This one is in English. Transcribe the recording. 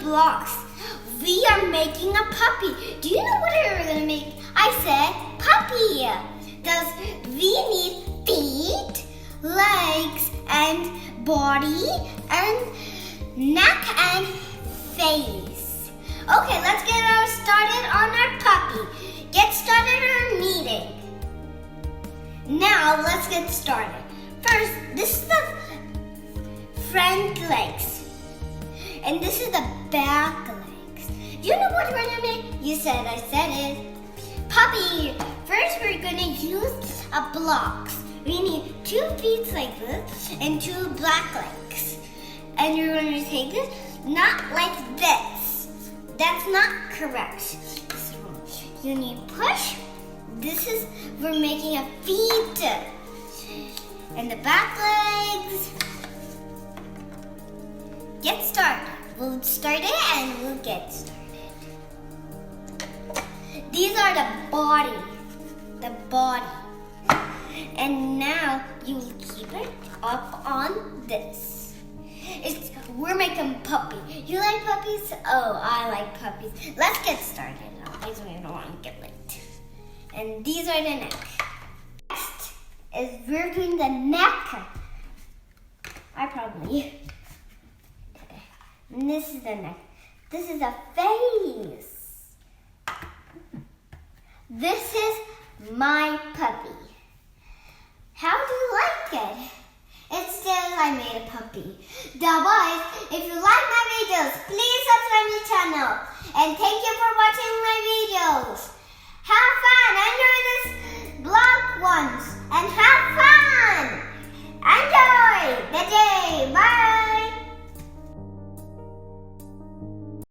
blocks. We are making a puppy. Do you know what we're going to make? I said puppy. Because we need feet, legs, and body, and neck, and face. Okay, let's get started on our puppy. Get started on kneading. Now, let's get started. First, this is the front legs. And this is the back legs. You know what we're gonna make? You said, I said it. Puppy. First, we're gonna use blocks. We need 2 feet like this and 2 black legs. And you're gonna take this, not like this. That's not correct. This is wrong. You need push. This is, we're making a feet. And the back legs. Get started. We'll start it and we'll get started. These are the body. The body. And now you keep it up on this. We're making puppy. You like puppies? Oh, I like puppies. Let's get started. Otherwise we don't want to get late. And these are the neck. Next is we're doing the neck. And this is the neck. This is the face. This is my puppy. How do you like it? It says I made a puppy. Guys, if you like my videos, please subscribe to my channel. And thank you for watching my videos. Have fun!